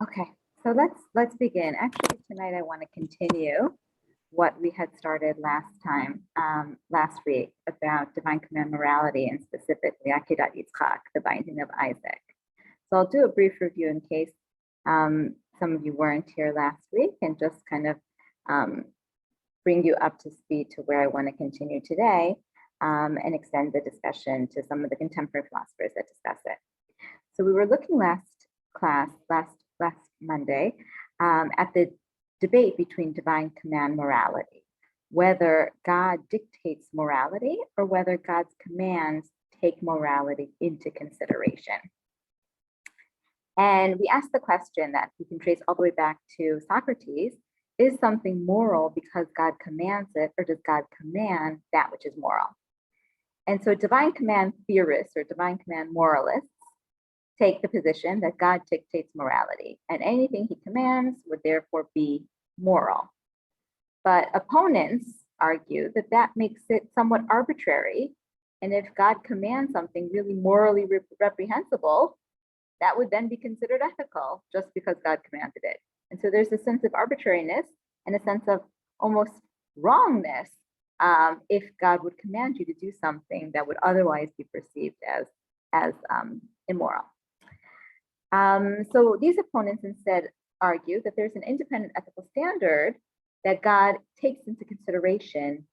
Okay, so let's begin. Actually, tonight I want to continue what we had started last week about divine command morality and specifically Akedat Yitzchak, the binding of Isaac. So I'll do a brief review in case some of you weren't here last week and just kind of bring you up to speed to where I want to continue today and extend the discussion to some of the contemporary philosophers that discuss it. So we were looking last Monday at the debate between divine command morality, whether God dictates morality or whether God's commands take morality into consideration. And we asked the question that we can trace all the way back to Socrates: is something moral because God commands it, or does God command that which is moral? And so divine command theorists or divine command moralists take the position that God dictates morality and anything he commands would therefore be moral. But opponents argue that that makes it somewhat arbitrary. And if God commands something really morally reprehensible, that would then be considered ethical just because God commanded it. And so there's a sense of arbitrariness and a sense of almost wrongness if God would command you to do something that would otherwise be perceived as immoral. So these opponents instead argue that there's an independent ethical standard that God takes into consideration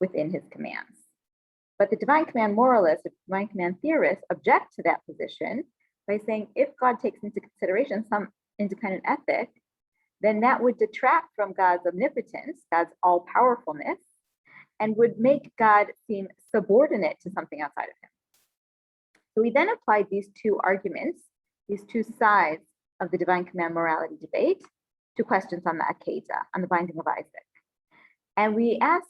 within his commands. But the divine command moralists, the divine command theorists object to that position by saying if God takes into consideration some independent ethic, then that would detract from God's omnipotence, God's all-powerfulness, and would make God seem subordinate to something outside of him. So we then applied these two arguments, these two sides of the divine command morality debate, to questions on the Akedah, on the binding of Isaac. And we asked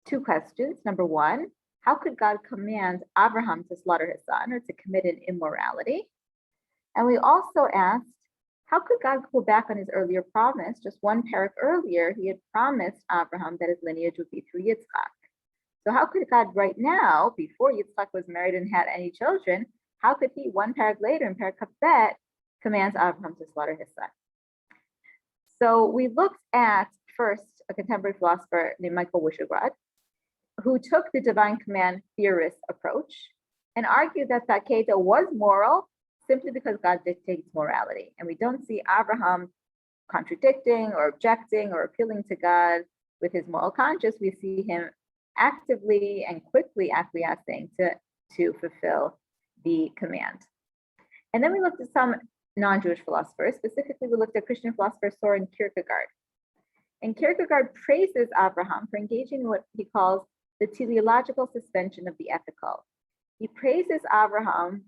two questions. Number one, how could God command Abraham to slaughter his son or to commit an immorality? And we also asked, how could God go back on his earlier promise? Just one parak earlier, he had promised Abraham that his lineage would be through Yitzchak. So how could God right now, before Yitzchak was married and had any children, how could he, one parak later in parak Kafet, commands Abraham to slaughter his son? So we looked at first a contemporary philosopher named Michael Kierkegaard, who took the divine command theorist approach and argued that the Akedah was moral simply because God dictates morality. And we don't see Abraham contradicting or objecting or appealing to God with his moral conscience. We see him actively and quickly acquiescing to fulfill the command. And then we looked at some non-Jewish philosophers. Specifically, we looked at Christian philosopher Soren Kierkegaard. And Kierkegaard praises Abraham for engaging in what he calls the teleological suspension of the ethical. He praises Abraham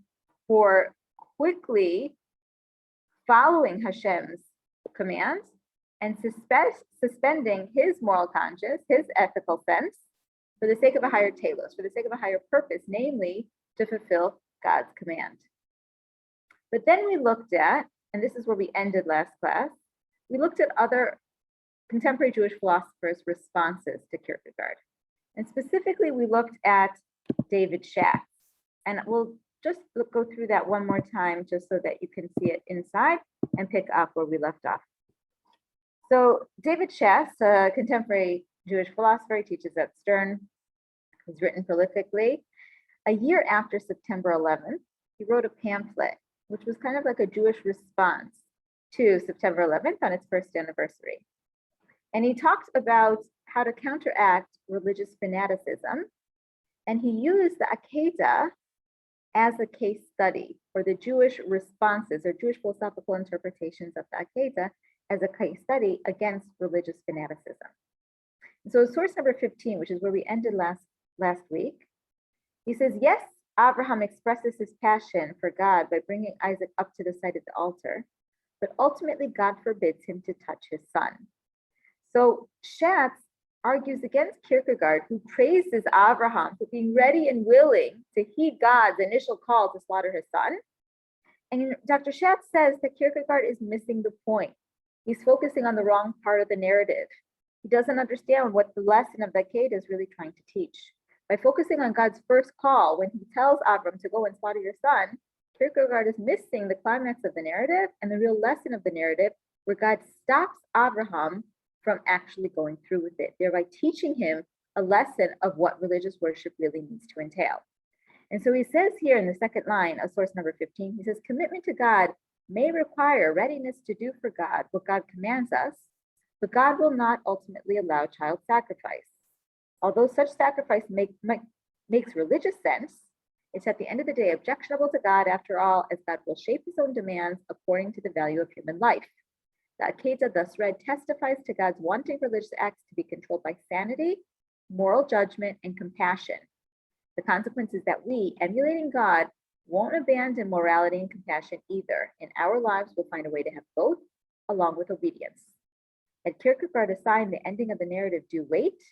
for quickly following Hashem's commands and suspending his moral conscience, his ethical sense, for the sake of a higher telos, for the sake of a higher purpose, namely to fulfill God's command. But then we looked at, and this is where we ended last class, we looked at other contemporary Jewish philosophers' responses to Kierkegaard. And specifically, we looked at David Schatz. And we'll just go through that one more time just so that you can see it inside and pick up where we left off. So David Schatz, a contemporary Jewish philosopher, he teaches at Stern. He's written prolifically. A year after September 11th, he wrote a pamphlet, which was kind of like a Jewish response to September 11th on its first anniversary. And he talked about how to counteract religious fanaticism. And he used the Akedah as a case study for the Jewish responses or Jewish philosophical interpretations of the Akedah as a case study against religious fanaticism. So source number 15, which is where we ended last week, he says, yes, Abraham expresses his passion for God by bringing Isaac up to the site of the altar, but ultimately God forbids him to touch his son. So Schatz argues against Kierkegaard, who praises Abraham for being ready and willing to heed God's initial call to slaughter his son. And Dr. Schatz says that Kierkegaard is missing the point. He's focusing on the wrong part of the narrative. He doesn't understand what the lesson of the Akedah is really trying to teach. By focusing on God's first call, when he tells Abram to go and slaughter your son, Kierkegaard is missing the climax of the narrative and the real lesson of the narrative, where God stops Abraham from actually going through with it, thereby teaching him a lesson of what religious worship really needs to entail. And so he says here in the second line of source number 15, he says, commitment to God may require readiness to do for God what God commands us, but God will not ultimately allow child sacrifice. Although such sacrifice makes religious sense, it's at the end of the day objectionable to God after all, as God will shape his own demands according to the value of human life. The Akeda thus read testifies to God's wanting religious acts to be controlled by sanity, moral judgment, and compassion. The consequence is that we, emulating God, won't abandon morality and compassion either. In our lives, we'll find a way to have both, along with obedience. Had Kierkegaard assigned the ending of the narrative due weight,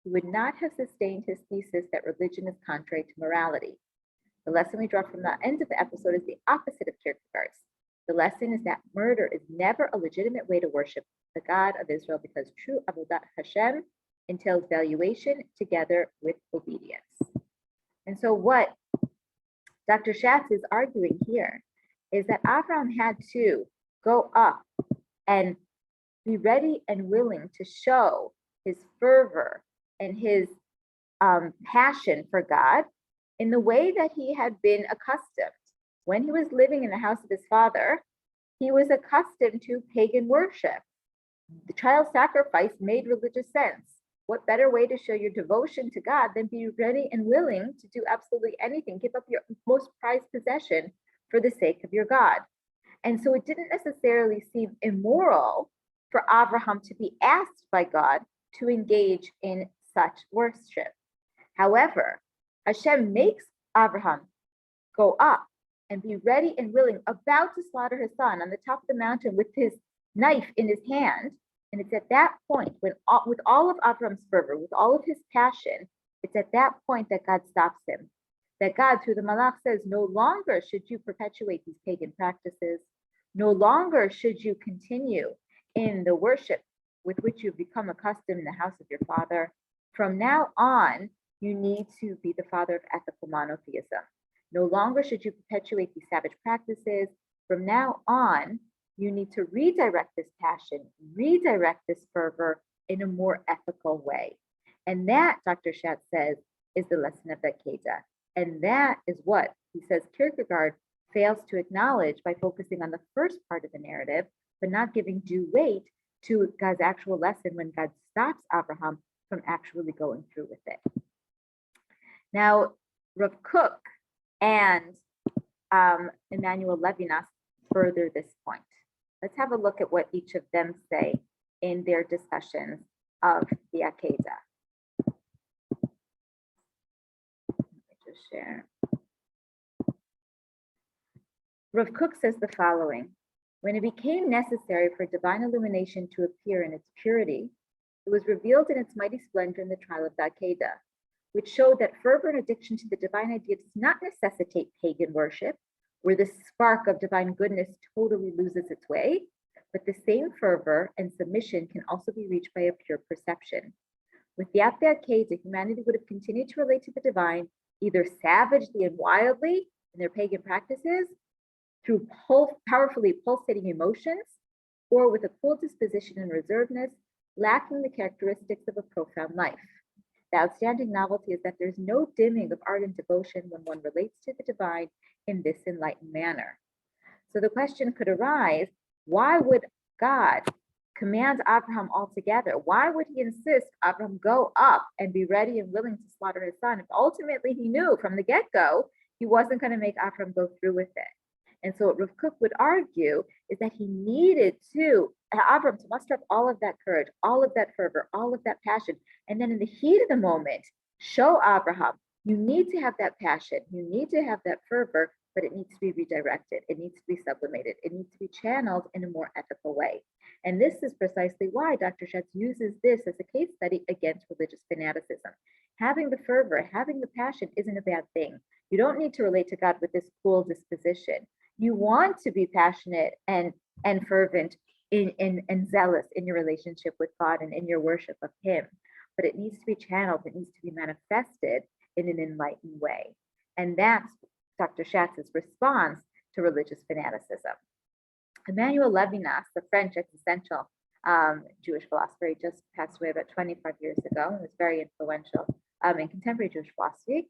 he would not have sustained his thesis that religion is contrary to morality. The lesson we draw from the end of the episode is the opposite of Kierkegaard's. The lesson is that murder is never a legitimate way to worship the God of Israel, because true Avodat Hashem entails valuation together with obedience. And so what Dr. Schatz is arguing here is that Abraham had to go up and be ready and willing to show his fervor and his passion for God in the way that he had been accustomed. When he was living in the house of his father, he was accustomed to pagan worship. The child sacrifice made religious sense. What better way to show your devotion to God than be ready and willing to do absolutely anything, give up your most prized possession for the sake of your God? And so it didn't necessarily seem immoral for Abraham to be asked by God to engage in such worship. However, Hashem makes Abraham go up and be ready and willing, about to slaughter his son on the top of the mountain with his knife in his hand. And it's at that point, when with all of Abraham's fervor, with all of his passion, it's at that point that God stops him. That God, through the Malach, says, no longer should you perpetuate these pagan practices. No longer should you continue in the worship with which you've become accustomed in the house of your father. From now on, you need to be the father of ethical monotheism. No longer should you perpetuate these savage practices. From now on, you need to redirect this passion, redirect this fervor in a more ethical way. And that, Dr. Schatz says, is the lesson of the Akeda. And that is what, he says, Kierkegaard fails to acknowledge by focusing on the first part of the narrative, but not giving due weight to God's actual lesson when God stops Abraham from actually going through with it. Now, Rav Kook and Emmanuel Levinas further this point. Let's have a look at what each of them say in their discussions of the Akeda. Let me just share. Rav Kook says the following: when it became necessary for divine illumination to appear in its purity, it was revealed in its mighty splendor in the trial of the Akeda, which showed that fervor and addiction to the divine idea does not necessitate pagan worship, where the spark of divine goodness totally loses its way, but the same fervor and submission can also be reached by a pure perception. Without the Akeda, humanity would have continued to relate to the divine either savagely and wildly in their pagan practices, through powerfully pulsating emotions, or with a cool disposition and reservedness, lacking the characteristics of a profound life. The outstanding novelty is that there's no dimming of ardent devotion when one relates to the divine in this enlightened manner. So the question could arise, why would God command Abraham altogether? Why would he insist Abraham go up and be ready and willing to slaughter his son if ultimately he knew from the get-go he wasn't going to make Abraham go through with it? And so what Rav Kook would argue is that he needed Abraham to muster up all of that courage, all of that fervor, all of that passion. And then in the heat of the moment, show Abraham, you need to have that passion, you need to have that fervor, but it needs to be redirected. It needs to be sublimated. It needs to be channeled in a more ethical way. And this is precisely why Dr. Schatz uses this as a case study against religious fanaticism. Having the fervor, having the passion isn't a bad thing. You don't need to relate to God with this cool disposition. You want to be passionate and fervent and zealous in your relationship with God and in your worship of Him. But it needs to be channeled, it needs to be manifested in an enlightened way. And that's Dr. Schatz's response to religious fanaticism. Emmanuel Levinas, the French existential Jewish philosopher, he just passed away about 25 years ago and was very influential in contemporary Jewish philosophy,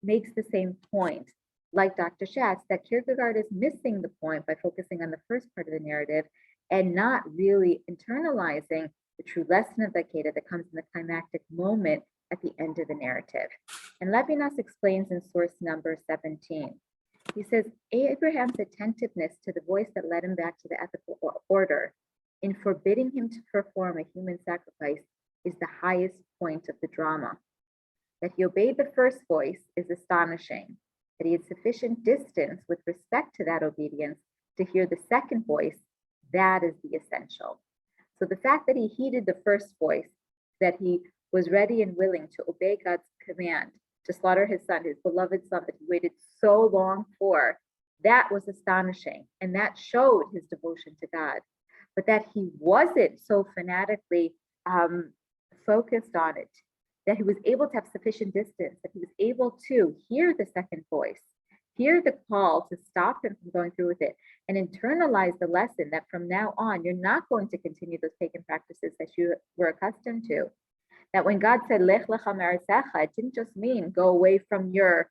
makes the same point, like Dr. Schatz, that Kierkegaard is missing the point by focusing on the first part of the narrative and not really internalizing the true lesson of the Akedah that comes in the climactic moment at the end of the narrative. And Levinas explains in source number 17. He says, Abraham's attentiveness to the voice that led him back to the ethical order in forbidding him to perform a human sacrifice is the highest point of the drama. That he obeyed the first voice is astonishing. That he had sufficient distance with respect to that obedience to hear the second voice, that is the essential. So the fact that he heeded the first voice, that he was ready and willing to obey God's command to slaughter his son, his beloved son that he waited so long for, that was astonishing. And that showed his devotion to God. But that he wasn't so fanatically focused on it, that he was able to have sufficient distance, that he was able to hear the second voice, hear the call to stop him from going through with it, and internalize the lesson that from now on, you're not going to continue those pagan practices that you were accustomed to. That when God said, Lech lecha me'artzecha, it didn't just mean go away from your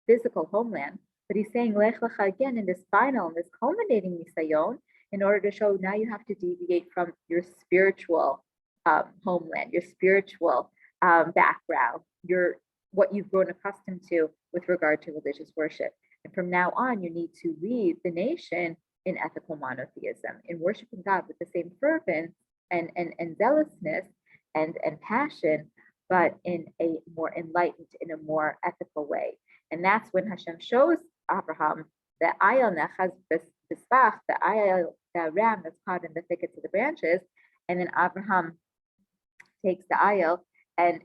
physical homeland, but he's saying Lech lecha again in this final, in this culminating nisayon, in order to show now you have to deviate from your spiritual homeland, your spiritual background, what you've grown accustomed to with regard to religious worship. And from now on, you need to lead the nation in ethical monotheism, in worshiping God with the same fervence and zealousness and passion, but in a more enlightened, in a more ethical way. And that's when Hashem shows Abraham the ayal nechaz b'sbach, the ayal, the ram that's caught in the thickets of the branches, and then Abraham takes the ayal and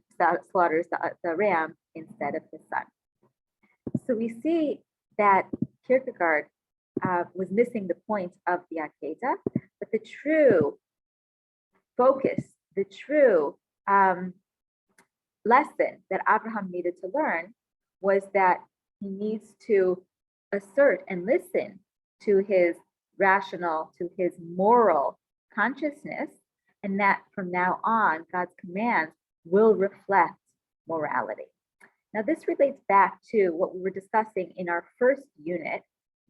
slaughters the ram instead of his son. So we see that Kierkegaard was missing the point of the Akedah, but the true focus, the true lesson that Abraham needed to learn was that he needs to assert and listen to his rational, to his moral consciousness, and that from now on, God's commands will reflect morality. Now, this relates back to what we were discussing in our first unit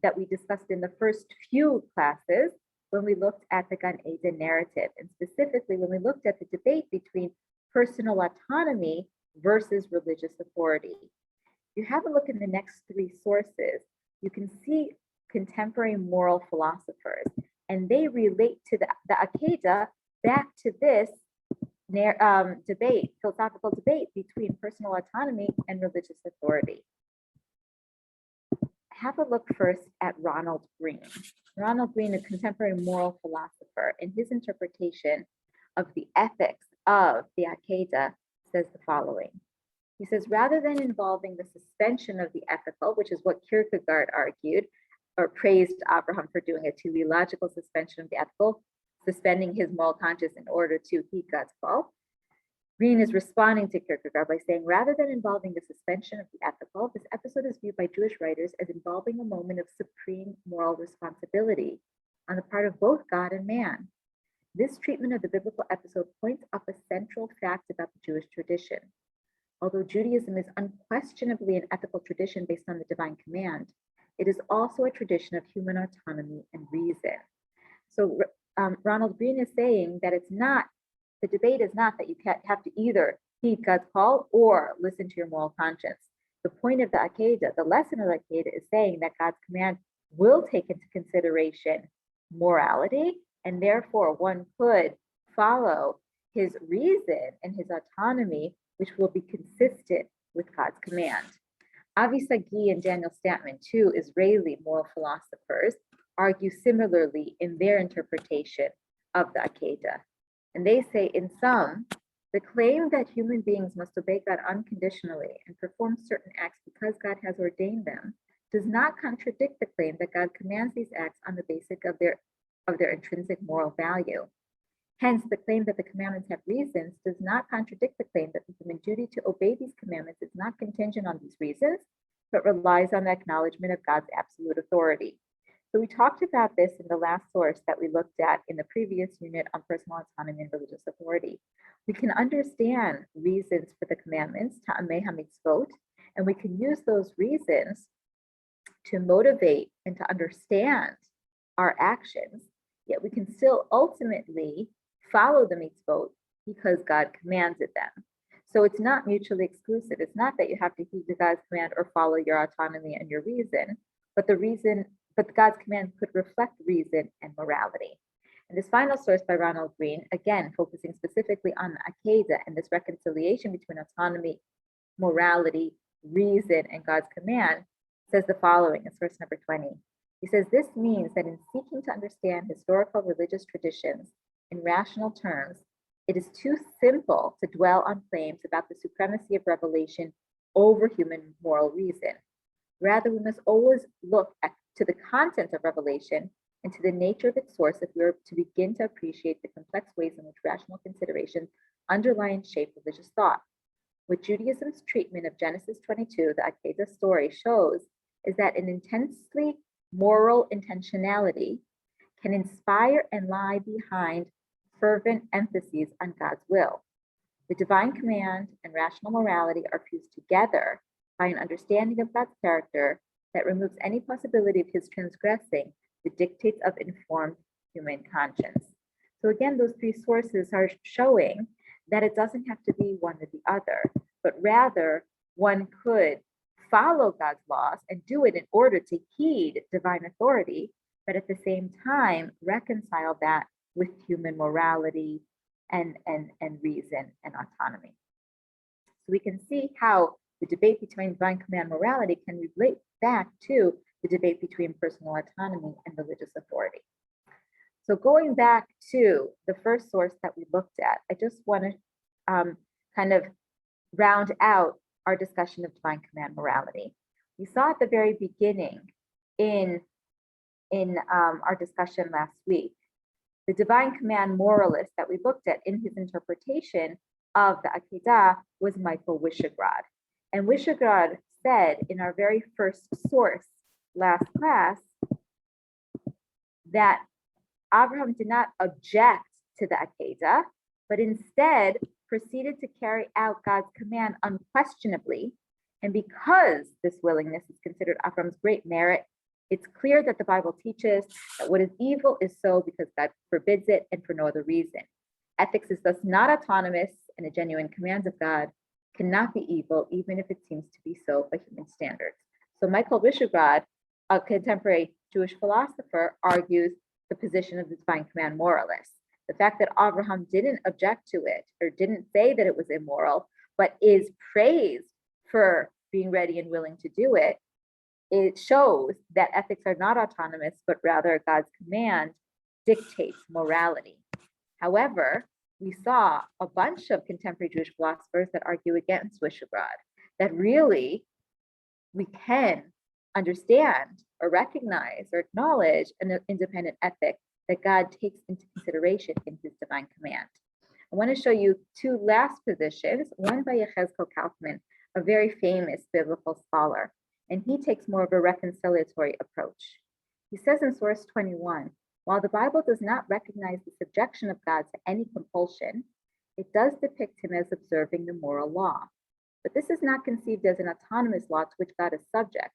that we discussed in the first few classes when we looked at the Gan Eden narrative, and specifically when we looked at the debate between personal autonomy versus religious authority. If you have a look in the next three sources, you can see contemporary moral philosophers, and they relate to the Akedah back to this debate, philosophical debate between personal autonomy and religious authority. Have a look first at Ronald Green. Ronald Green, a contemporary moral philosopher, in his interpretation of the ethics of the Akedah, says the following. He says, rather than involving the suspension of the ethical, which is what Kierkegaard argued, or praised Abraham for doing, a teleological suspension of the ethical, suspending his moral conscience in order to heed God's call. Green is responding to Kierkegaard by saying, rather than involving the suspension of the ethical, this episode is viewed by Jewish writers as involving a moment of supreme moral responsibility on the part of both God and man. This treatment of the biblical episode points up a central fact about the Jewish tradition. Although Judaism is unquestionably an ethical tradition based on the divine command, it is also a tradition of human autonomy and reason. So Ronald Green is saying that the debate is not that you have to either heed God's call or listen to your moral conscience. The point of the Akedah, the lesson of the Akedah, is saying that God's command will take into consideration morality, and therefore one could follow his reason and his autonomy, which will be consistent with God's command. Avi Sagi and Daniel Statman, two Israeli moral philosophers, argue similarly in their interpretation of the Akedah. And they say, in sum, the claim that human beings must obey God unconditionally and perform certain acts because God has ordained them does not contradict the claim that God commands these acts on the basis of their intrinsic moral value. Hence, the claim that the commandments have reasons does not contradict the claim that the human duty to obey these commandments is not contingent on these reasons, but relies on the acknowledgement of God's absolute authority. So we talked about this in the last source that we looked at in the previous unit on personal autonomy and religious authority. We can understand reasons for the commandments, ta'amei hamitzvot, and we can use those reasons to motivate and to understand our actions, yet we can still ultimately follow the mitzvot because God commanded them. So it's not mutually exclusive. It's not that you have to heed the God's command or follow your autonomy and your reason, but God's command could reflect reason and morality. And this final source by Ronald Green, again, focusing specifically on the Akedah and this reconciliation between autonomy, morality, reason, and God's command, says the following in source number 20. He says, this means that in seeking to understand historical religious traditions in rational terms, it is too simple to dwell on claims about the supremacy of revelation over human moral reason. Rather, we must always look to the content of revelation and to the nature of its source if we are to begin to appreciate the complex ways in which rational considerations underlie and shape religious thought. What Judaism's treatment of Genesis 22, the Akedah story, shows is that an intensely moral intentionality can inspire and lie behind fervent emphases on God's will. The divine command and rational morality are fused together by an understanding of God's character that removes any possibility of his transgressing the dictates of informed human conscience. So again, those three sources are showing that it doesn't have to be one or the other, but rather one could follow God's laws and do it in order to heed divine authority, but at the same time reconcile that with human morality and reason and autonomy. So we can see how the debate between divine command and morality can relate back to the debate between personal autonomy and religious authority. So going back to the first source that we looked at, I just want to kind of round out our discussion of divine command morality. We saw at the very beginning in our discussion last week, the divine command moralist that we looked at in his interpretation of the Akedah was Michael Wishograd. And Wishograd said in our very first source last class that Abraham did not object to the Akedah, but instead proceeded to carry out God's command unquestionably. And because this willingness is considered Abraham's great merit, it's clear that the Bible teaches that what is evil is so because God forbids it and for no other reason. Ethics is thus not autonomous, and a genuine command of God cannot be evil, even if it seems to be so by human standards. So Michael Wishograd, a contemporary Jewish philosopher, argues the position of the divine command moralist. The fact that Abraham didn't object to it or didn't say that it was immoral, but is praised for being ready and willing to do it, it shows that ethics are not autonomous, but rather God's command dictates morality. However, we saw a bunch of contemporary Jewish philosophers that argue against Wishograd, that really we can understand or recognize or acknowledge an independent ethic that God takes into consideration in his divine command. I want to show you two last positions, one by Yechezkel Kaufman, a very famous biblical scholar, and he takes more of a reconciliatory approach. He says in source 21, while the Bible does not recognize the subjection of God to any compulsion, it does depict him as observing the moral law. But this is not conceived as an autonomous law to which God is subject,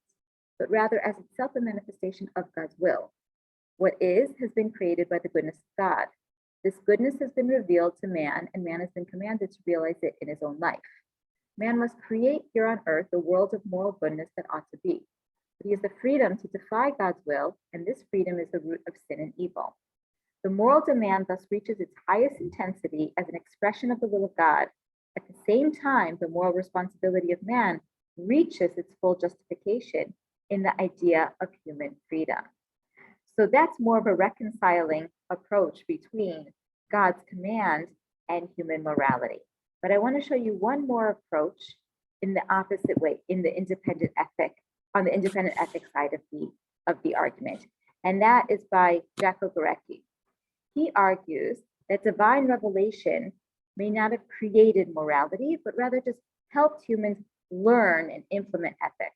but rather as itself a manifestation of God's will. What is has been created by the goodness of God. This goodness has been revealed to man, and man has been commanded to realize it in his own life. Man must create here on earth a world of moral goodness that ought to be. But he has the freedom to defy God's will, and this freedom is the root of sin and evil. The moral demand thus reaches its highest intensity as an expression of the will of God. At the same time, the moral responsibility of man reaches its full justification in the idea of human freedom. So that's more of a reconciling approach between God's command and human morality. But I want to show you one more approach in the opposite way, in the independent ethic, on the independent ethics side of the argument. And that is by Jaco Gorecki. He argues that divine revelation may not have created morality, but rather just helped humans learn and implement ethics.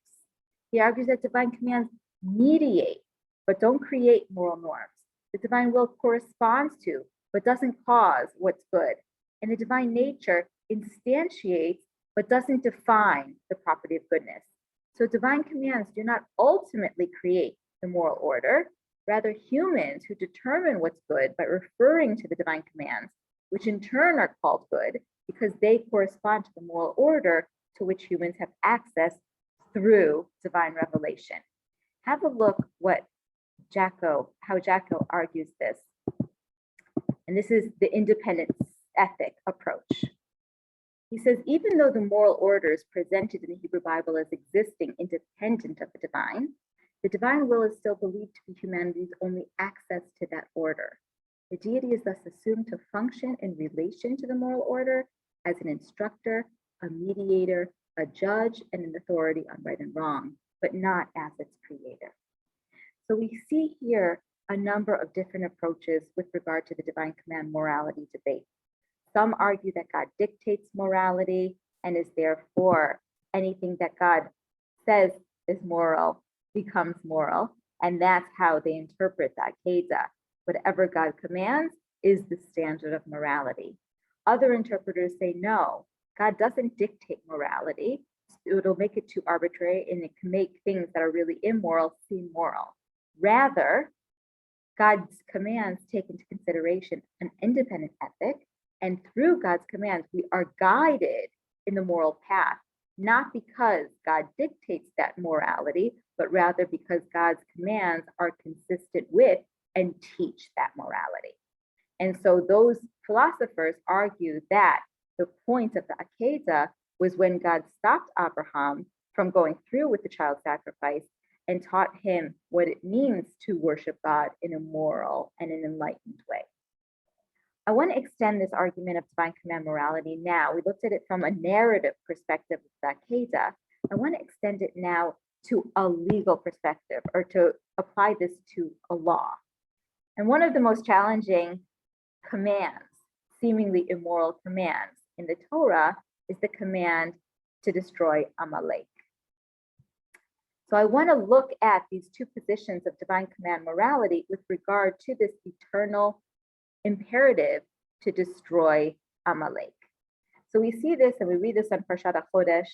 He argues that divine commands mediate, but don't create moral norms. The divine will corresponds to, but doesn't cause what's good. And the divine nature instantiates, but doesn't define the property of goodness. So divine commands do not ultimately create the moral order. Rather, humans who determine what's good by referring to the divine commands, which in turn are called good because they correspond to the moral order to which humans have access through divine revelation. Have a look how Jacko argues this. And this is the independent ethic approach. He says, even though the moral order is presented in the Hebrew Bible as existing independent of the divine will is still believed to be humanity's only access to that order. The deity is thus assumed to function in relation to the moral order as an instructor, a mediator, a judge, and an authority on right and wrong, but not as its creator. So we see here a number of different approaches with regard to the divine command morality debate. Some argue that God dictates morality and is therefore anything that God says is moral becomes moral, and that's how they interpret the Akedah. Whatever God commands is the standard of morality. Other interpreters say no, God doesn't dictate morality. It'll make it too arbitrary and it can make things that are really immoral seem moral. Rather, God's commands take into consideration an independent ethic, and through God's commands, we are guided in the moral path, not because God dictates that morality, but rather because God's commands are consistent with and teach that morality. And so those philosophers argue that the point of the Akedah was when God stopped Abraham from going through with the child sacrifice and taught him what it means to worship God in a moral and an enlightened way. I want to extend this argument of divine command morality now. We looked at it from a narrative perspective of the Akedah. I want to extend it now to a legal perspective, or to apply this to a law. And one of the most challenging commands, seemingly immoral commands in the Torah, is the command to destroy Amalek. So I want to look at these two positions of divine command morality with regard to this eternal imperative to destroy Amalek. So we see this, and we read this on Parshat HaChodesh.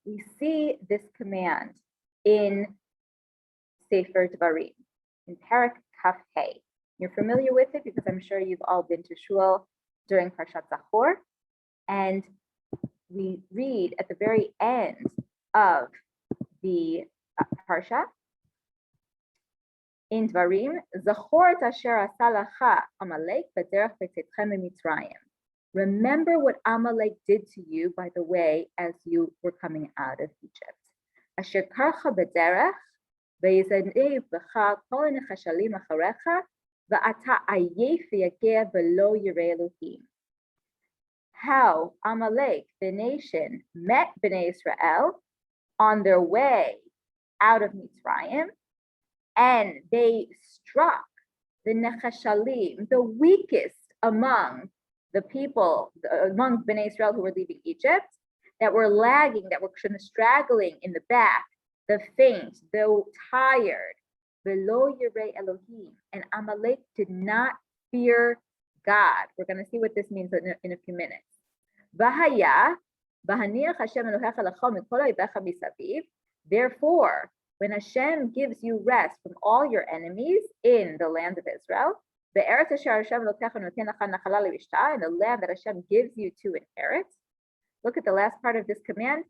We see this command in Sefer Dvarim, in Parak Kaf Hey. You're familiar with it because I'm sure you've all been to Shul during Parshat Zachor. And we read at the very end of the Parsha, in Dvarim, Zachor et asher asa lacha Amalek b'derech b'tzetchem miMitzrayim. Remember what Amalek did to you by the way as you were coming out of Egypt. Asher karcha b'derech v'yizanev b'cha kol nechashalim acharecha v'ata ayef v'yageh v'lo yirei Elohim. How Amalek, the nation, met Bnei Israel on their way out of Mitzrayim, and they struck the Nechashalim, the weakest among the people, among Bnei Israel who were leaving Egypt, that were lagging, that were kind of straggling in the back, the faint, the tired, below Yirei Elohim. And Amalek did not fear God. We're going to see what this means in a few minutes. V'haya, v'haniach Hashem Elohecha lecha mikol oivecha misaviv. Therefore, when Hashem gives you rest from all your enemies in the land of Israel, in the land that Hashem gives you to inherit, look at the last part of this command.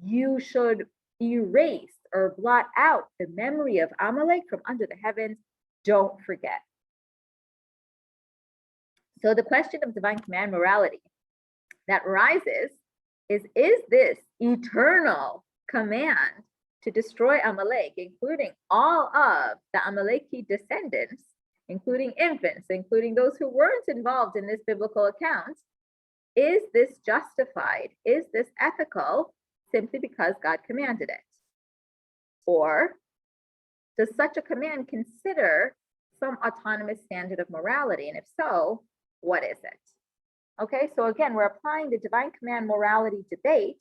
You should erase or blot out the memory of Amalek from under the heavens. Don't forget. So the question of divine command morality that rises is this eternal command to destroy Amalek, including all of the Amaleki descendants, including infants, including those who weren't involved in this biblical account, is this justified? Is this ethical simply because God commanded it? Or does such a command consider some autonomous standard of morality? And if so, what is it? Okay, so again, we're applying the divine command morality debate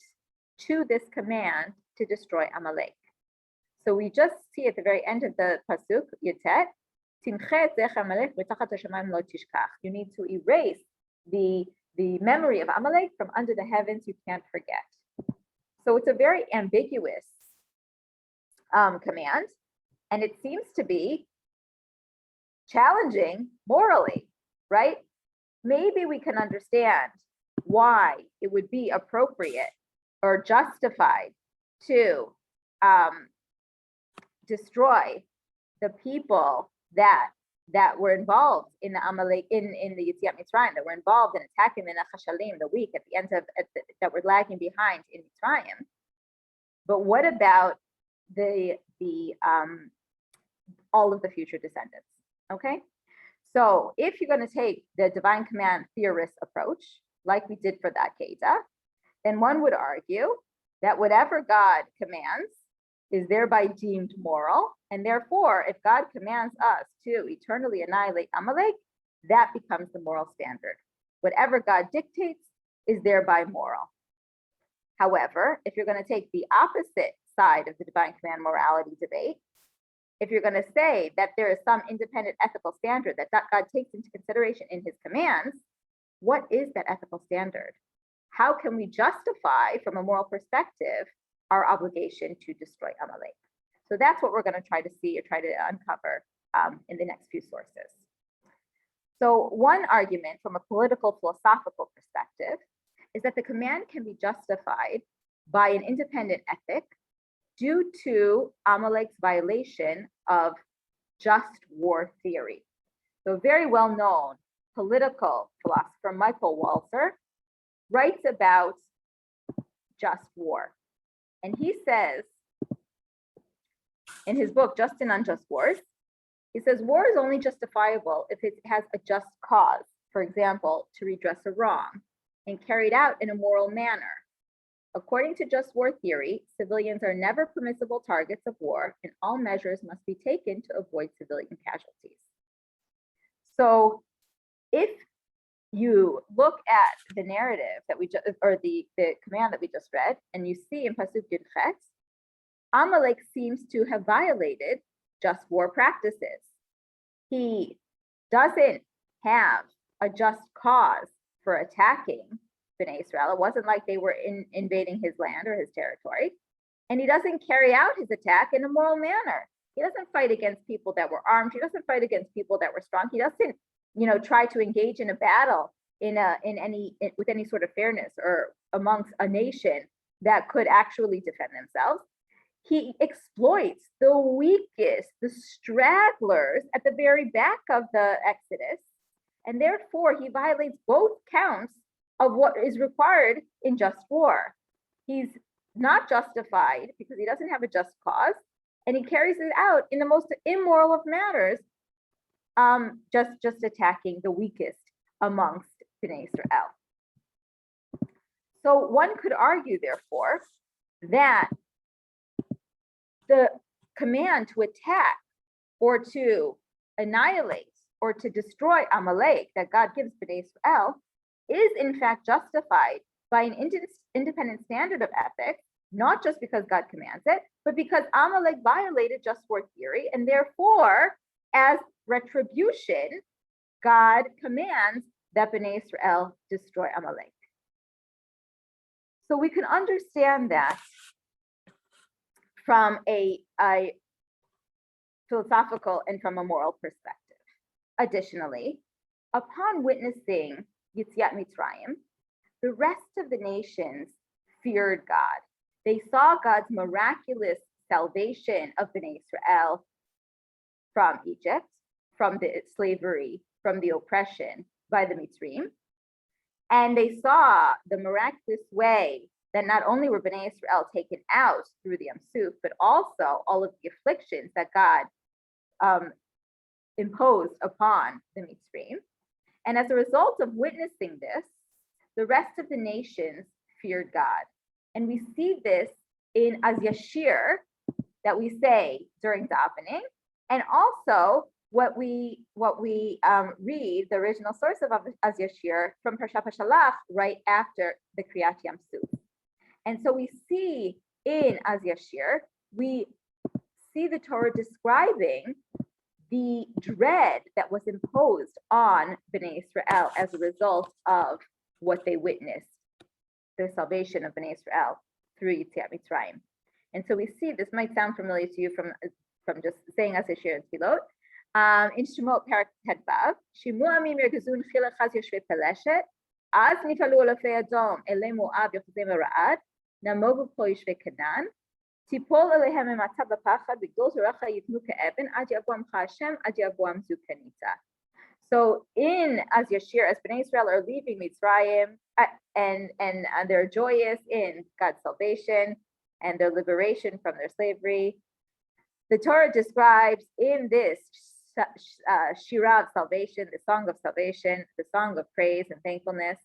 to this command to destroy Amalek. So we just see at the very end of the pasuk, Yetet, you need to erase the memory of Amalek from under the heavens. You can't forget. So it's a very ambiguous command, and it seems to be challenging morally, right? Maybe we can understand why it would be appropriate or justified to destroy the people that were involved in the Amalek, in the Yetziat Mitzrayim, that were involved in attacking the Nachashalim, the weak at the end of that were lagging behind in Mitzrayim. But what about the all of the future descendants? Okay, so if you're going to take the divine command theorist approach, like we did for that Kedah, then one would argue that whatever God commands is thereby deemed moral, and therefore, if God commands us to eternally annihilate Amalek, that becomes the moral standard. Whatever God dictates is thereby moral. However, if you're going to take the opposite side of the divine command morality debate, if you're going to say that there is some independent ethical standard that God takes into consideration in his commands, what is that ethical standard? How can we justify, from a moral perspective, our obligation to destroy Amalek? So that's what we're going to try to see or try to uncover in the next few sources. So one argument from a political philosophical perspective is that the command can be justified by an independent ethic due to Amalek's violation of just war theory. So a very well-known political philosopher, Michael Walzer, writes about just war. And he says in his book, Just and Unjust Wars, he says, war is only justifiable if it has a just cause, for example, to redress a wrong, and carried out in a moral manner. According to just war theory, civilians are never permissible targets of war, and all measures must be taken to avoid civilian casualties. So if you look at the narrative that we just, or the command that we just read, and you see in Pasuk Yud Chet, Amalek seems to have violated just war practices. He doesn't have a just cause for attacking Bnei Israel. It wasn't like they were invading his land or his territory. And he doesn't carry out his attack in a moral manner. He doesn't fight against people that were armed. He doesn't fight against people that were strong. He doesn't, try to engage in a battle with any sort of fairness or amongst a nation that could actually defend themselves. He exploits the weakest, the stragglers at the very back of the Exodus, and therefore he violates both counts of what is required in just war. He's not justified because he doesn't have a just cause, and he carries it out in the most immoral of manners, just attacking the weakest amongst Bnei Israel. So one could argue, therefore, that the command to attack or to annihilate or to destroy Amalek that God gives Bnei Israel is in fact justified by an independent standard of ethics, not just because God commands it, but because Amalek violated just war theory, and therefore, as retribution, God commands that Bnei Israel destroy Amalek. So we can understand that from a philosophical and from a moral perspective. Additionally, upon witnessing Yetziat Mitzrayim, the rest of the nations feared God. They saw God's miraculous salvation of Bnei Israel from Egypt, from the slavery, from the oppression by the Mitzrayim. And they saw the miraculous way that not only were Bnei Israel taken out through the Yam Suf, but also all of the afflictions that God imposed upon the Mitzrayim. And as a result of witnessing this, the rest of the nations feared God. And we see this in Az Yashir that we say during davening, and also what we read, the original source of Az Yashir from Parshat Shalach, right after the Kriyat Yam Suf. And so we see in Az Yashir, we see the Torah describing the dread that was imposed on Bnei Israel as a result of what they witnessed, the salvation of Bnei Israel through Yetziat Mitzrayim. And so we see, this might sound familiar to you from just saying Az Yashir and Tfilot. In Shemot Parak Tedvav, Shimu Amim Yergazun Chilach Chaz Yoshvei Peleshet, Az Nifalu Olafei Adom Elei Moab Yochzei Mera'ad, Namogu Po Yoshvei Canaan, Tipol Elehem Ematzah B'Pachad B'Gdol Zoracha Yitnu Ke'eben Ad Yavuamcha Hashem Ad Yavuam Zu Kanita. So in Az Yashir, as Bnei Israel are leaving Mitzrayim and they're joyous in God's salvation and their liberation from their slavery, the Torah describes in this Shira of salvation, the song of salvation, the song of praise and thankfulness.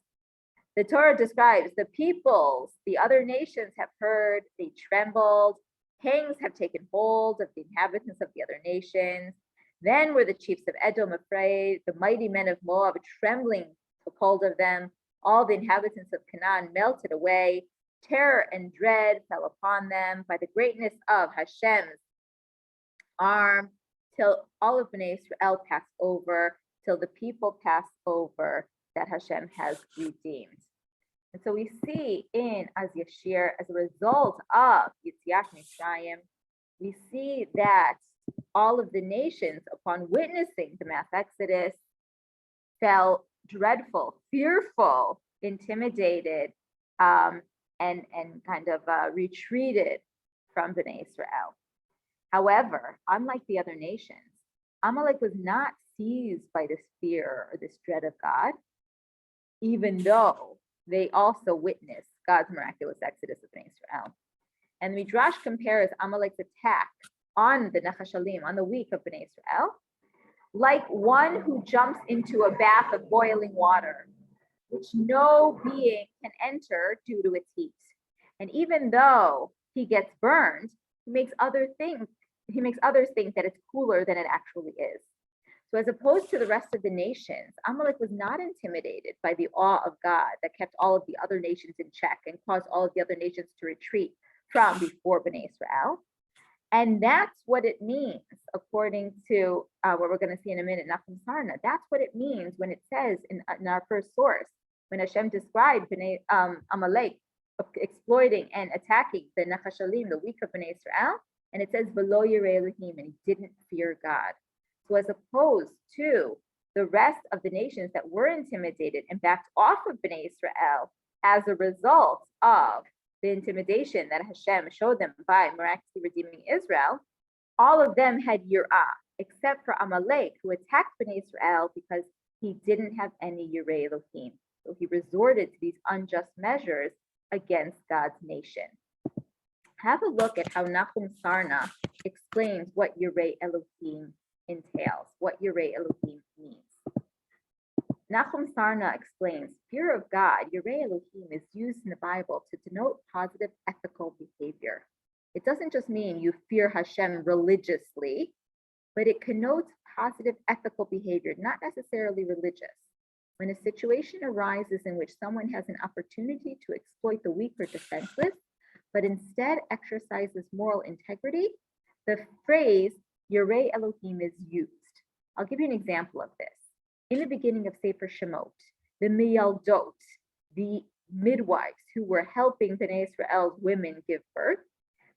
The Torah describes the peoples, the other nations have heard, they trembled, pangs have taken hold of the inhabitants of the other nations. Then were the chiefs of Edom afraid, the mighty men of Moab trembling took hold of them. All the inhabitants of Canaan melted away. Terror and dread fell upon them by the greatness of Hashem's arm, till all of Bnei Israel passed over, till the people passed over that Hashem has redeemed. And so we see in Az Yashir, as a result of Yetziat Mitzrayim, we see that all of the nations, upon witnessing the mass exodus, felt dreadful, fearful, intimidated, and kind of retreated from Bnei Israel. However, unlike the other nations, Amalek was not seized by this fear or this dread of God, even though they also witnessed God's miraculous exodus of Bnei Israel. And Midrash compares Amalek's attack on the Nechashalim, on the weak of Bnei Israel, like one who jumps into a bath of boiling water, which no being can enter due to its heat. And even though he gets burned, he makes others think that it's cooler than it actually is. So as opposed to the rest of the nations, Amalek was not intimidated by the awe of God that kept all of the other nations in check and caused all of the other nations to retreat from before Bnei Israel. And that's what it means, according to what we're going to see in a minute, Nachum Sarna. That's what it means when it says in our first source, when Hashem described Amalek exploiting and attacking the Nechashalim, the weak of Bnei Israel, and it says, V'lo yirei Elohim, and he didn't fear God. So as opposed to the rest of the nations that were intimidated and backed off of Bnei Israel as a result of the intimidation that Hashem showed them by miraculously redeeming Israel, all of them had yirah, except for Amalek, who attacked Bnei Israel because he didn't have any yirei Elohim. So he resorted to these unjust measures against God's nation. Have a look at how Nachum Sarna explains what Yirei Elohim entails, what Yirei Elohim means. Nachum Sarna explains, fear of God, Yirei Elohim, is used in the Bible to denote positive ethical behavior. It doesn't just mean you fear Hashem religiously, but it connotes positive ethical behavior, not necessarily religious. When a situation arises in which someone has an opportunity to exploit the weak or defenseless, but instead exercises moral integrity, the phrase Yirei Elohim is used. I'll give you an example of this. In the beginning of Sefer Shemot, the Miyaldot, the midwives who were helping Bnei Israel's women give birth,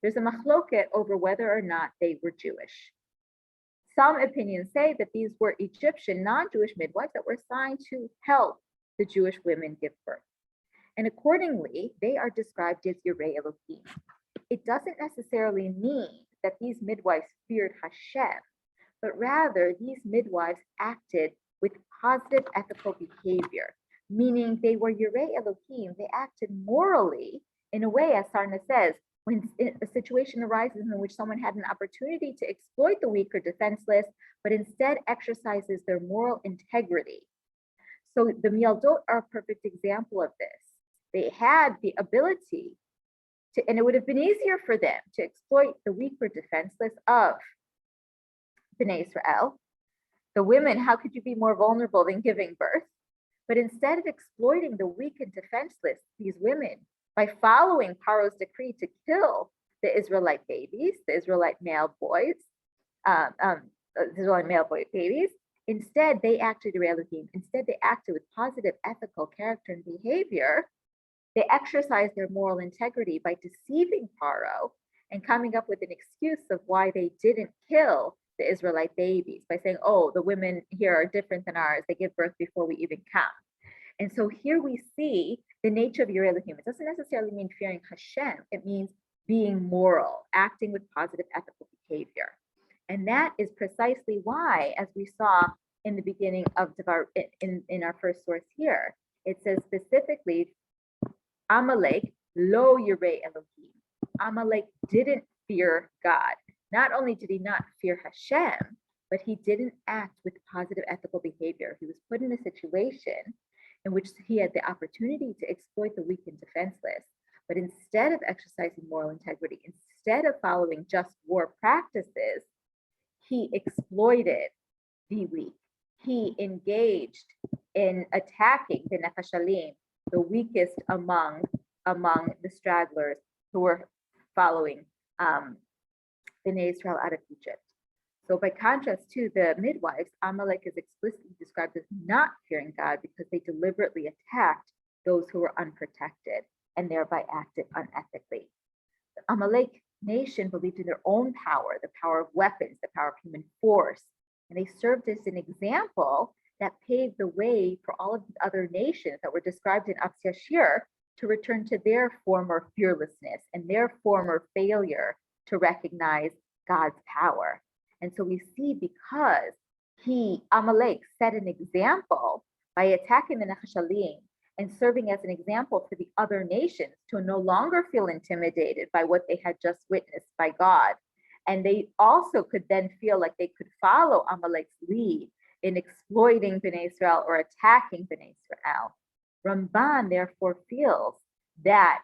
there's a machloket over whether or not they were Jewish. Some opinions say that these were Egyptian non-Jewish midwives that were assigned to help the Jewish women give birth. And accordingly, they are described as Yirei Elohim. It doesn't necessarily mean that these midwives feared Hashem, but rather these midwives acted with positive ethical behavior, meaning they were Yirei Elohim. They acted morally in a way, as Sarna says, when a situation arises in which someone had an opportunity to exploit the weak or defenseless, but instead exercises their moral integrity. So the Miyaldot are a perfect example of this. They had the ability to, and it would have been easier for them to exploit the weak or defenseless of Bnei Israel, the women, how could you be more vulnerable than giving birth? But instead of exploiting the weak and defenseless, these women, by following Paro's decree to kill the Israelite babies, the Israelite male boys, Israelite male boy babies, instead they acted Instead they acted with positive ethical character and behavior. They exercised their moral integrity by deceiving Paro and coming up with an excuse of why they didn't kill the Israelite babies by saying, oh, the women here are different than ours. They give birth before we even come. And so here we see the nature of Yireh Elohim. It doesn't necessarily mean fearing Hashem. It means being moral, acting with positive ethical behavior. And that is precisely why, as we saw in the beginning of in our first source here, it says specifically, Amalek lo Yireh Elohim. Amalek didn't fear God. Not only did he not fear Hashem, but he didn't act with positive ethical behavior. He was put in a situation in which he had the opportunity to exploit the weak and defenseless. But instead of exercising moral integrity, instead of following just war practices, he exploited the weak. He engaged in attacking the Nefashalim, the weakest among the stragglers who were following Bnei Israel out of Egypt. So by contrast to the midwives, Amalek is explicitly described as not fearing God because they deliberately attacked those who were unprotected and thereby acted unethically. The Amalek nation believed in their own power, the power of weapons, the power of human force, and they served as an example that paved the way for all of the other nations that were described in Shira to return to their former fearlessness and their former failure to recognize God's power. And so we see because Amalek, set an example by attacking the Nefashalim and serving as an example for the other nations to no longer feel intimidated by what they had just witnessed by God. And they also could then feel like they could follow Amalek's lead in exploiting Bnei Israel or attacking Bnei Israel. Ramban therefore feels that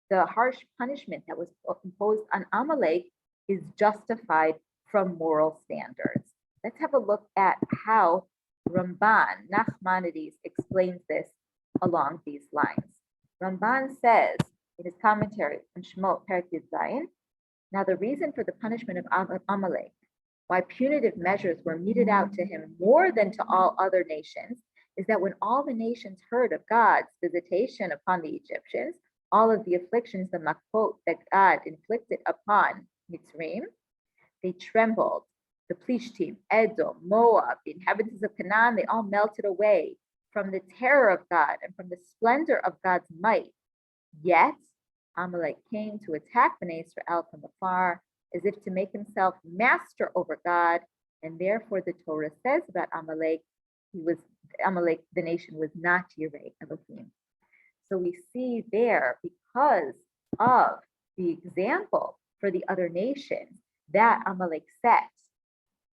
the harsh punishment that was imposed on Amalek is justified from moral standards. Let's have a look at how Ramban, Nachmanides, explains this along these lines. Ramban says in his commentary on Shemot Perek Yud Zayin, now the reason for the punishment of Amalek, why punitive measures were meted out to him more than to all other nations, is that when all the nations heard of God's visitation upon the Egyptians, all of the afflictions, the makot that God inflicted upon Mitzrayim, they trembled. The Plishtim, Edom, Moab, the inhabitants of Canaan, they all melted away from the terror of God and from the splendor of God's might. Yet Amalek came to attack Bnei Israel from afar, as if to make himself master over God, and therefore the Torah says about Amalek, the nation was not Yireh Elohim. So we see there, because of the example for the other nations that Amalek set,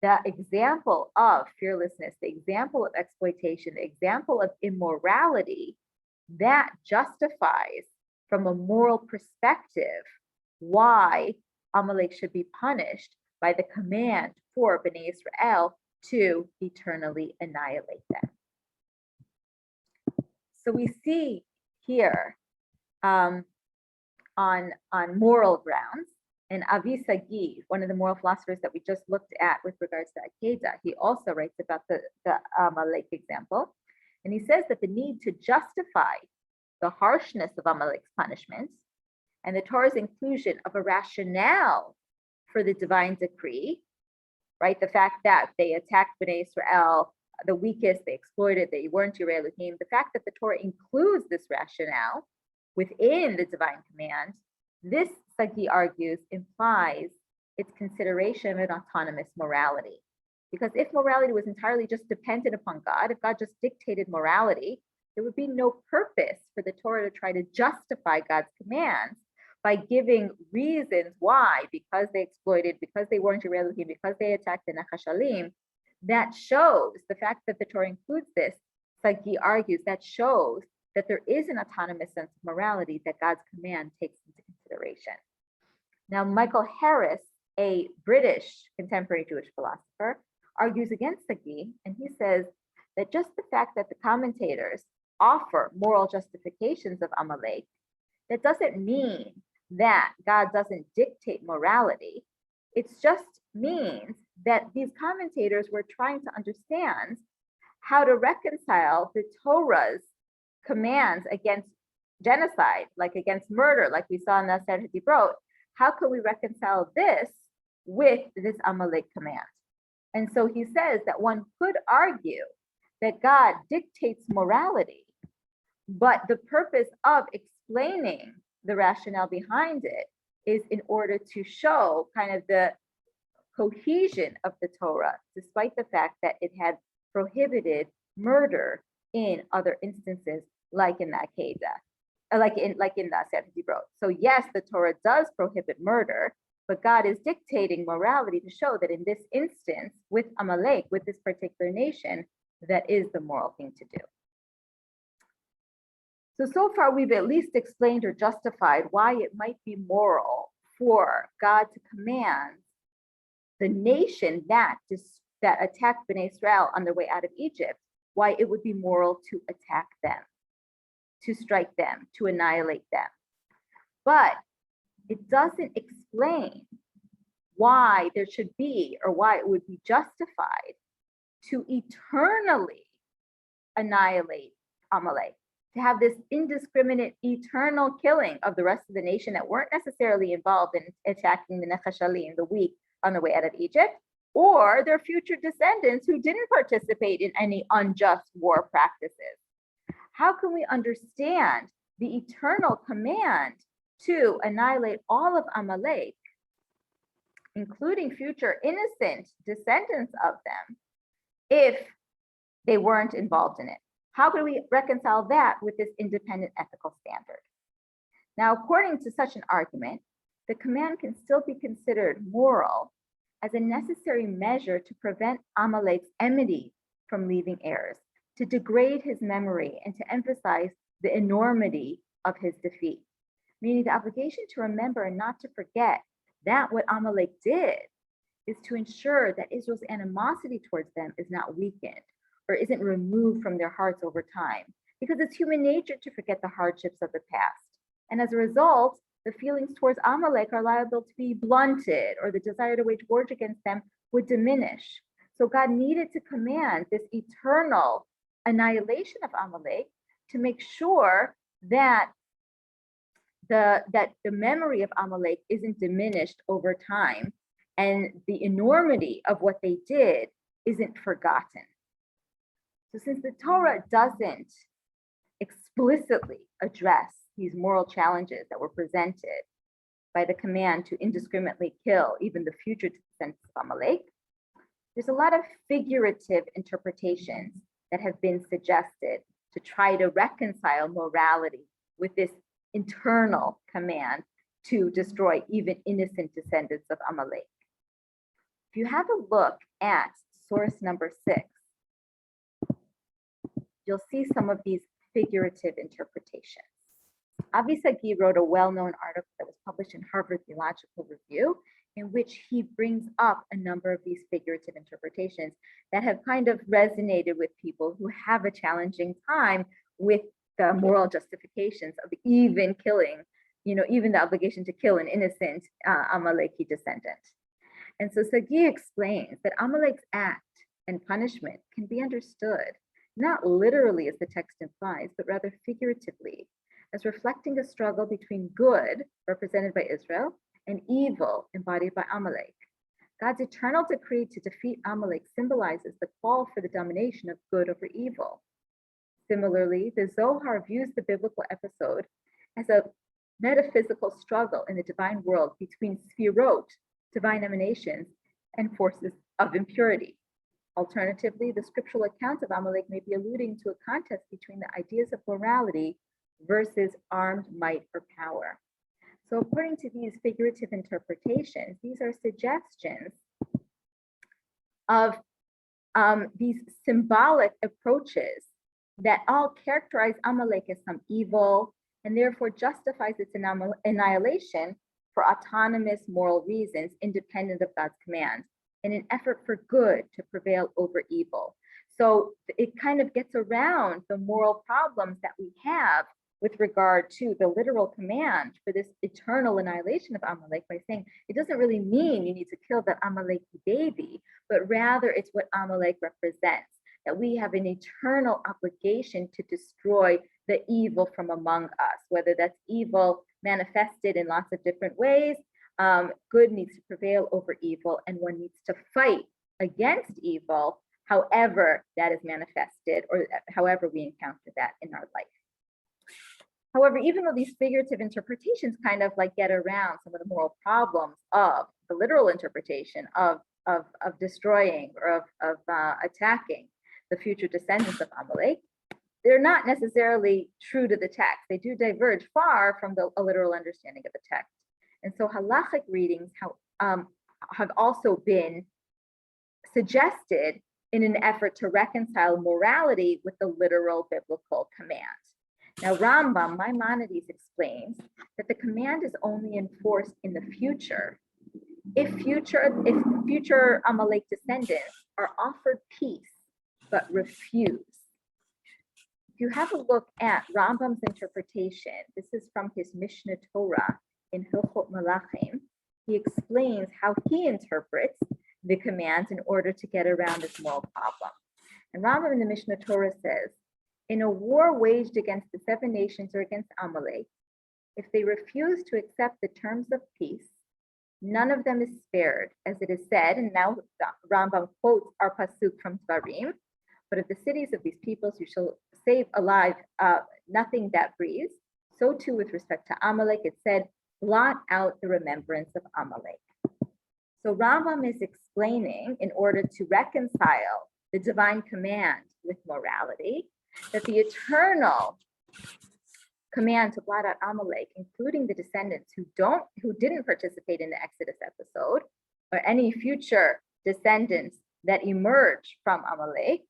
the example of fearlessness, the example of exploitation, the example of immorality, that justifies from a moral perspective why Amalek should be punished by the command for Bnei Israel to eternally annihilate them. So we see here on moral grounds, and Avi Sagi, one of the moral philosophers that we just looked at with regards to Akedah, he also writes about the Amalek example. And he says that the need to justify the harshness of Amalek's punishment and the Torah's inclusion of a rationale for the divine decree, right? The fact that they attacked Bnei Israel, the weakest, they exploited, they weren't Yireh Elohim, the fact that the Torah includes this rationale within the divine command, this, Sagi argues, implies its consideration of an autonomous morality. Because if morality was entirely just dependent upon God, if God just dictated morality, there would be no purpose for the Torah to try to justify God's commands by giving reasons why, because they exploited, because they weren't Yireh Elohim, because they attacked the Nefashalim. That shows, the fact that the Torah includes this, Sagi argues, that shows that there is an autonomous sense of morality that God's command takes into consideration. Now, Michael Harris, a British contemporary Jewish philosopher, argues against Sagi, and he says that just the fact that the commentators offer moral justifications of Amalek, that doesn't mean that God doesn't dictate morality. It just means that these commentators were trying to understand how to reconcile the Torah's commands against genocide, like against murder, like we saw in the Aseret Dibrot. How can we reconcile this with this Amalek command? And so he says that one could argue that God dictates morality, but the purpose of explaining the rationale behind it is in order to show kind of the cohesion of the Torah, despite the fact that it had prohibited murder in other instances, like in the Akedah, like in the Aseret Dibrot. So yes, the Torah does prohibit murder, but God is dictating morality to show that in this instance, with Amalek, with this particular nation, that is the moral thing to do. So far, we've at least explained or justified why it might be moral for God to command the nation that attacked Bnei Israel on their way out of Egypt, why it would be moral to attack them, to strike them, to annihilate them. But it doesn't explain why there should be, or why it would be justified to eternally annihilate Amalek, to have this indiscriminate eternal killing of the rest of the nation that weren't necessarily involved in attacking the Nechashalim, the weak, on the way out of Egypt, or their future descendants who didn't participate in any unjust war practices. How can we understand the eternal command to annihilate all of Amalek, including future innocent descendants of them, if they weren't involved in it? How can we reconcile that with this independent ethical standard? Now, according to such an argument, the command can still be considered moral as a necessary measure to prevent Amalek's enmity from leaving heirs, to degrade his memory, and to emphasize the enormity of his defeat. Meaning the obligation to remember and not to forget that what Amalek did is to ensure that Israel's animosity towards them is not weakened or isn't removed from their hearts over time, because it's human nature to forget the hardships of the past. And as a result, the feelings towards Amalek are liable to be blunted, or the desire to wage war against them would diminish. So God needed to command this eternal annihilation of Amalek to make sure that the memory of Amalek isn't diminished over time, and the enormity of what they did isn't forgotten. So since the Torah doesn't explicitly address these moral challenges that were presented by the command to indiscriminately kill even the future descendants of Amalek, there's a lot of figurative interpretations that have been suggested to try to reconcile morality with this internal command to destroy even innocent descendants of Amalek. If you have a look at source number 6, you'll see some of these figurative interpretations. Avi Sagi wrote a well-known article that was published in Harvard Theological Review, in which he brings up a number of these figurative interpretations that have kind of resonated with people who have a challenging time with the moral justifications of even killing, even the obligation to kill an innocent Amaleki descendant. And so Sagi explains that Amalek's act and punishment can be understood not literally as the text implies, but rather figuratively, as reflecting a struggle between good, represented by Israel, and evil, embodied by Amalek. God's eternal decree to defeat Amalek symbolizes the call for the domination of good over evil. Similarly, the Zohar views the biblical episode as a metaphysical struggle in the divine world between sphirot, divine emanations, and forces of impurity. Alternatively, the scriptural account of Amalek may be alluding to a contest between the ideas of morality versus armed might or power. So according to these figurative interpretations, these are suggestions of these symbolic approaches that all characterize Amalek as some evil and therefore justifies its annihilation for autonomous moral reasons independent of God's command. in an effort for good to prevail over evil. So it kind of gets around the moral problems that we have with regard to the literal command for this eternal annihilation of Amalek by saying it doesn't really mean you need to kill that Amaleki baby, but rather it's what Amalek represents, that we have an eternal obligation to destroy the evil from among us, whether that's evil manifested in lots of different ways. Good needs to prevail over evil, and one needs to fight against evil, however that is manifested or however we encounter that in our life. However, even though these figurative interpretations kind of like get around some of the moral problems of the literal interpretation of destroying or of attacking the future descendants of Amalek, they're not necessarily true to the text. They do diverge far from a literal understanding of the text. And so halachic readings have also been suggested in an effort to reconcile morality with the literal biblical command. Now, Rambam, Maimonides, explains that the command is only enforced in the future if future Amalek descendants are offered peace but refuse. If you have a look at Rambam's interpretation, this is from his Mishnah Torah in Hilchot Malachim. He explains how he interprets the commands in order to get around this moral problem. And Rambam in the Mishnah Torah says, in a war waged against the 7 nations or against Amalek, if they refuse to accept the terms of peace, none of them is spared, as it is said, and now Rambam quotes our pasuk from Dvarim, but of the cities of these peoples you shall save alive nothing that breathes. So too with respect to Amalek, it said, blot out the remembrance of Amalek. So Rambam is explaining, in order to reconcile the divine command with morality, that the eternal command to blot out Amalek, including the descendants who didn't participate in the Exodus episode, or any future descendants that emerge from Amalek,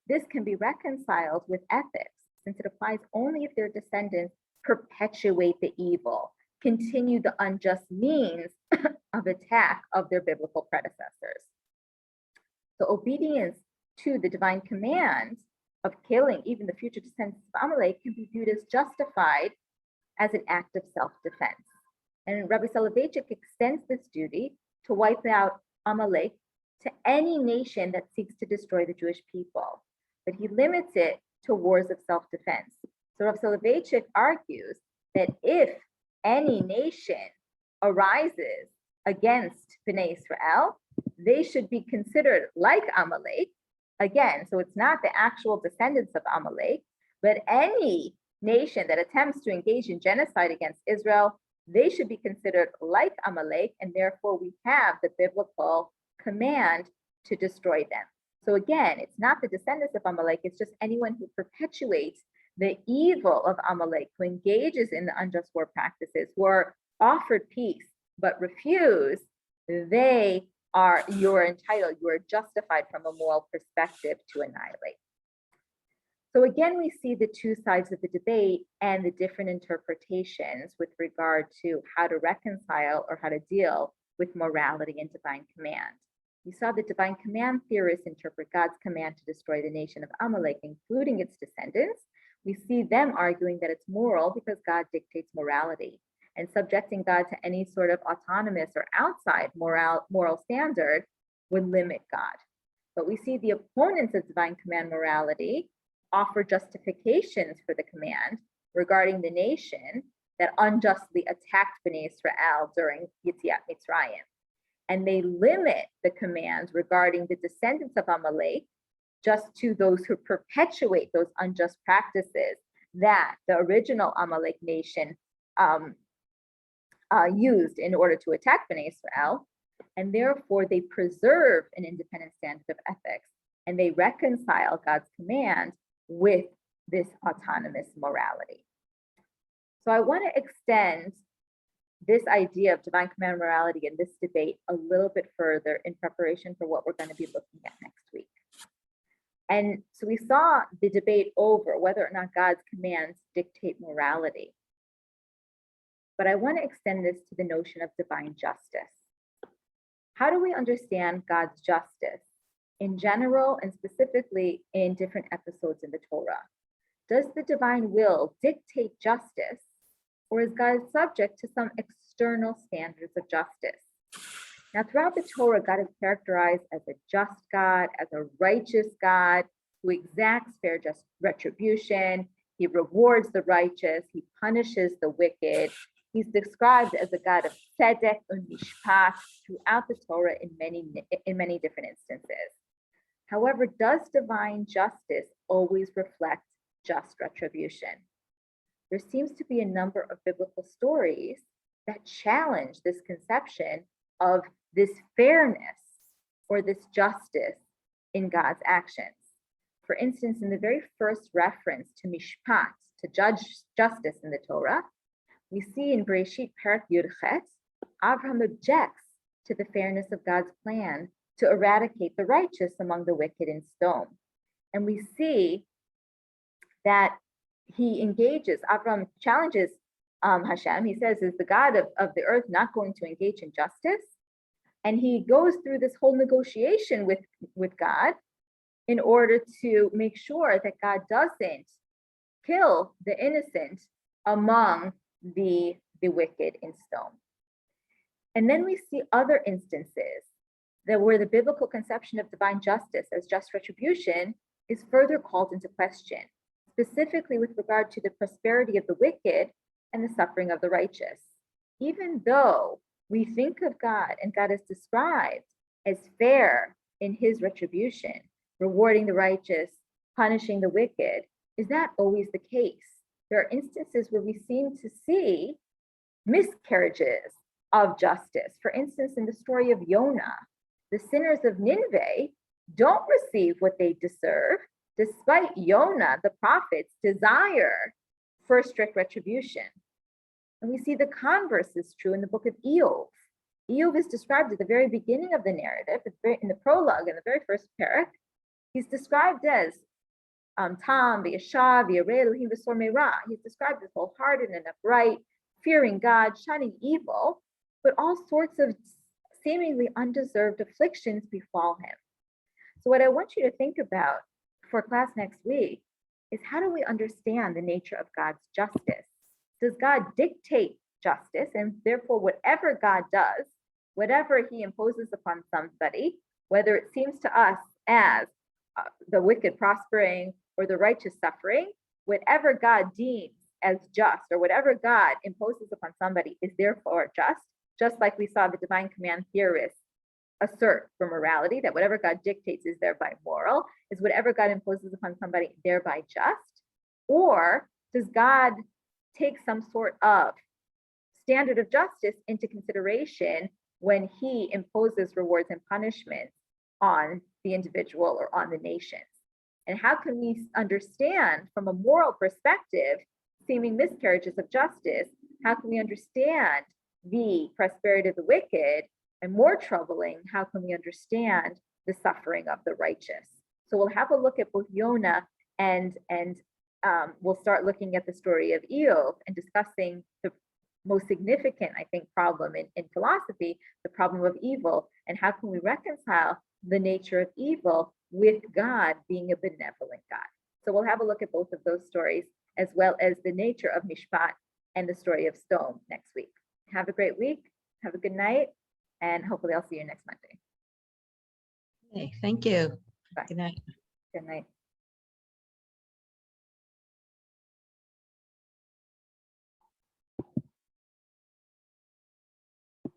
this can be reconciled with ethics, since it applies only if their descendants perpetuate the evil, continue the unjust means of attack of their biblical predecessors. So obedience to the divine command of killing even the future descendants of Amalek can be viewed as justified as an act of self-defense. And Rabbi Soloveitchik extends this duty to wipe out Amalek to any nation that seeks to destroy the Jewish people, but he limits it to wars of self-defense. So Rabbi Soloveitchik argues that if any nation arises against Bnei Israel, they should be considered like Amalek. Again, so it's not the actual descendants of Amalek, but any nation that attempts to engage in genocide against Israel, they should be considered like Amalek, and therefore we have the biblical command to destroy them. So again, it's not the descendants of Amalek, it's just anyone who perpetuates the evil of Amalek, who engages in the unjust war practices, who are offered peace but refuse, you are entitled, you are justified from a moral perspective to annihilate. So again, we see the two sides of the debate and the different interpretations with regard to how to reconcile or how to deal with morality and divine command. We saw the divine command theorists interpret God's command to destroy the nation of Amalek, including its descendants. We see them arguing that it's moral because God dictates morality, and subjecting God to any sort of autonomous or outside moral standard would limit God. But we see the opponents of divine command morality offer justifications for the command regarding the nation that unjustly attacked Bnei Israel during Yetziat Mitzrayim. And they limit the commands regarding the descendants of Amalek just to those who perpetuate those unjust practices that the original Amalek nation used in order to attack Bnei Israel, and therefore they preserve an independent standard of ethics, and they reconcile God's command with this autonomous morality. So I want to extend this idea of divine command morality in this debate a little bit further in preparation for what we're going to be looking at next week. And so we saw the debate over whether or not God's commands dictate morality. But I want to extend this to the notion of divine justice. How do we understand God's justice in general and specifically in different episodes in the Torah? Does the divine will dictate justice, or is God subject to some external standards of justice? Now, throughout the Torah, God is characterized as a just God, as a righteous God who exacts fair just retribution. He rewards the righteous. He punishes the wicked. He's described as a God of tzedek and mishpat throughout the Torah in many different instances. However, does divine justice always reflect just retribution? There seems to be a number of biblical stories that challenge this conception of this fairness or this justice in God's actions. For instance, in the very first reference to mishpat, to judge justice in the Torah, we see in Bereshit Perek Yud-Chet, Abraham objects to the fairness of God's plan to eradicate the righteous among the wicked in Sodom. And we see that he engages, Abraham challenges Hashem. He says, is the God of the earth not going to engage in justice? And he goes through this whole negotiation with God in order to make sure that God doesn't kill the innocent among the wicked in Sodom. And then we see other instances that where the biblical conception of divine justice as just retribution is further called into question, specifically with regard to the prosperity of the wicked and the suffering of the righteous. Even though we think of God and God is described as fair in his retribution, rewarding the righteous, punishing the wicked, is not always the case. There are instances where we seem to see miscarriages of justice. For instance, in the story of Yonah, the sinners of Nineveh don't receive what they deserve, despite Yonah, the prophet's desire for strict retribution. And we see the converse is true in the book of Eov. Eov is described at the very beginning of the narrative, in the prologue, in the very first parak. He's described as Tam, V'yashav, V'yarei Elohim V'sor Me'ra. He's described as wholehearted and upright, fearing God, shunning evil, but all sorts of seemingly undeserved afflictions befall him. So what I want you to think about for class next week is, how do we understand the nature of God's justice? Does God dictate justice, and therefore whatever God does, whatever he imposes upon somebody, whether it seems to us as the wicked prospering or the righteous suffering, whatever God deems as just, or whatever God imposes upon somebody is therefore just like we saw the divine command theorists assert for morality, that whatever God dictates is thereby moral, is whatever God imposes upon somebody thereby just? Or does God take some sort of standard of justice into consideration when he imposes rewards and punishments on the individual or on the nations? And how can we understand from a moral perspective seeming miscarriages of justice? How can we understand the prosperity of the wicked? And more troubling, how can we understand the suffering of the righteous? So we'll have a look at both Yonah and we'll start looking at the story of Eov and discussing the most significant, I think, problem in philosophy, the problem of evil, and how can we reconcile the nature of evil with God being a benevolent God. So we'll have a look at both of those stories, as well as the nature of Mishpat and the story of Sodom next week. Have a great week. Have a good night. And hopefully I'll see you next Monday. Okay, thank you. Bye. Good night. Good night.